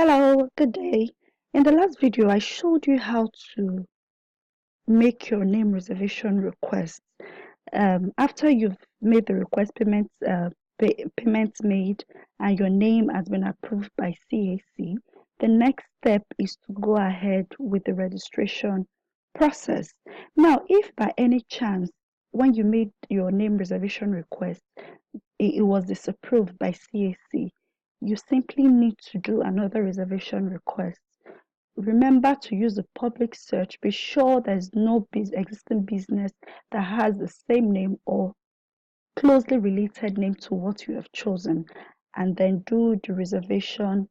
Hello, good day. In the last video, I showed you how to make your name reservation request. After you've made the request payments made and your name has been approved by CAC, the next step is to go ahead with the registration process. Now, if by any chance, when you made your name reservation request, it was disapproved by CAC, you simply need to do another reservation request. Remember to use the public search. Be sure there's no existing business that has the same name or closely related name to what you have chosen, and then do the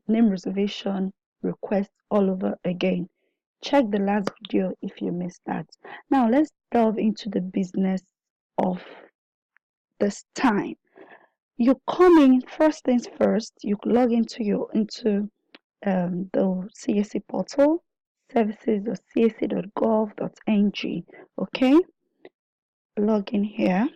name reservation request all over again. Check the last video if you missed that. Now let's delve into the business of this time. You come in, first things first, you log into the CAC portal, services.cac.gov.ng. Okay, log in here.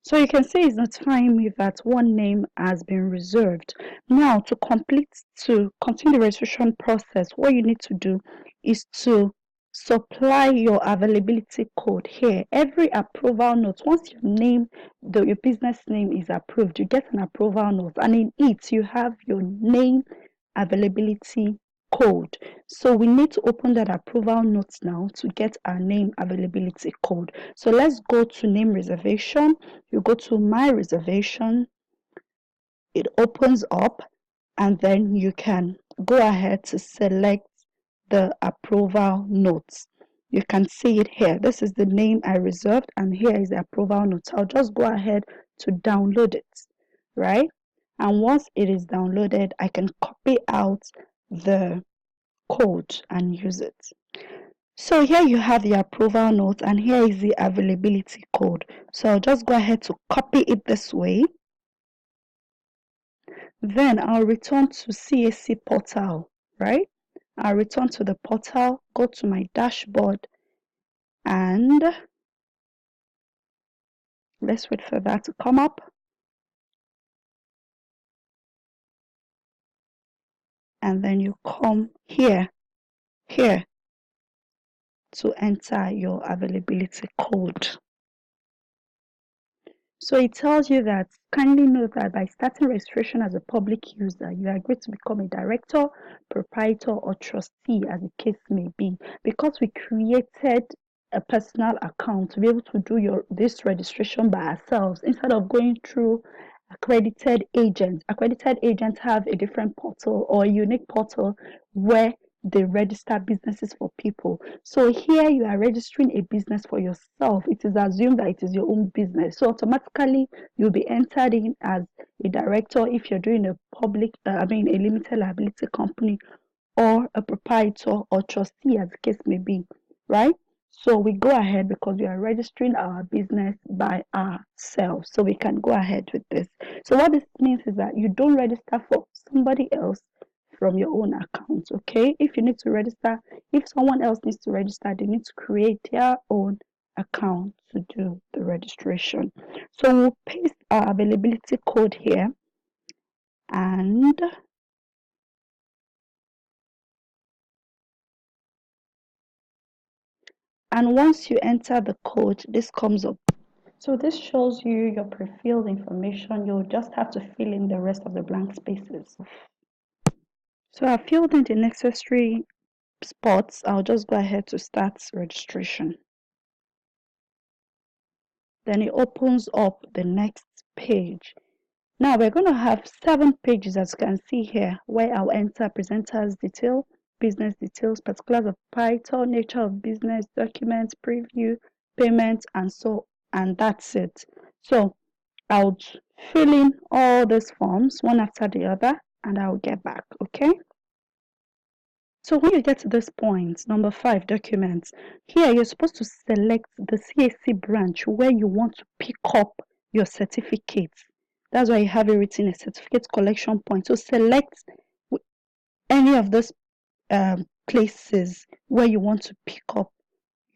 So you can see it's notifying me that one name has been reserved. Now to continue the registration process, what you need to do is to supply your availability code here. Every approval note, once your business name is approved, you get an approval note, and in it you have your name availability code. So we need to open that approval note now to get our name availability code. So let's go to name reservation. You go to my reservation, it opens up, and then you can go ahead to select the approval notes. You can see it here. This is the name I reserved, and here is the approval notes. I'll just go ahead to download it, right? And once it is downloaded, I can copy out the code and use it. So here you have the approval note, and here is the availability code. So I'll just go ahead to copy it this way. Then I'll return to CAC portal, right? I'll return to the portal, go to my dashboard, and let's wait for that to come up. And then you come here to enter your availability code. So it tells you that kindly note that by starting registration as a public user, you agree to become a director, proprietor, or trustee, as the case may be. Because we created a personal account to be able to do this registration by ourselves instead of going through accredited agents. Accredited agents have a different portal or a unique portal where they register businesses for people. So here you are registering a business for yourself. It is assumed that it is your own business. So automatically you'll be entered in as a director if you're doing a limited liability company, or a proprietor or trustee, as the case may be, right? So we go ahead because we are registering our business by ourselves. So we can go ahead with this. So what this means is that you don't register for somebody else from your own account, okay? If someone else needs to register, they need to create their own account to do the registration. So we'll paste our availability code here, and once you enter the code, this comes up. So this shows you your pre-filled information. You'll just have to fill in the rest of the blank spaces. So I filled in the necessary spots. I'll just go ahead to start registration. Then it opens up the next page. Now we're going to have 7 pages, as you can see here, where I'll enter presenter's detail, business details, particulars of proprietor, nature of business, documents, preview, payments, and that's it. So I'll fill in all these forms one after the other, and I'll get back, okay? So when you get to this point, number 5, documents, here you're supposed to select the CAC branch where you want to pick up your certificates. That's why you have it written, a certificate collection point. So select any of those places where you want to pick up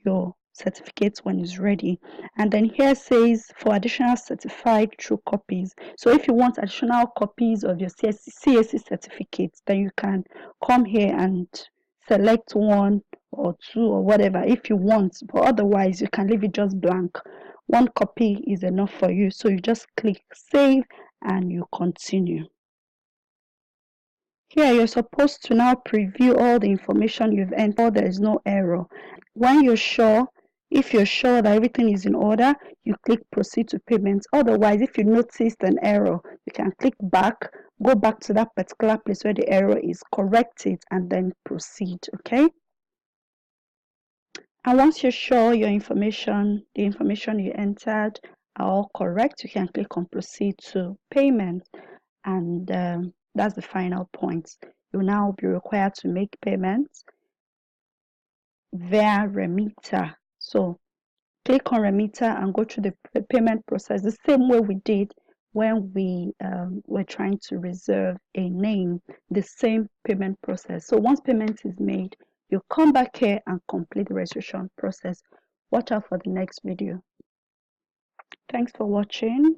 your certificate when it's ready. And then here says for additional certified true copies. So if you want additional copies of your CAC certificates, then you can come here and select one or two or whatever if you want, but otherwise you can leave it just blank. One copy is enough for you, so you just click save and you continue. Here you're supposed to now preview all the information you've entered. There is no error. When you're sure, if you're sure that everything is in order, you click proceed to payment. Otherwise, if you noticed an error, you can click back, go back to that particular place where the error is, correct it, and then proceed. Okay. And once you're sure the information you entered are all correct, you can click on proceed to payment. And that's the final point. You'll now be required to make payments via remitter. So click on remitter and go through the payment process the same way we did when we were trying to reserve a name, the same payment process. So once payment is made, you come back here and complete the registration process. Watch out for the next video. Thanks for watching.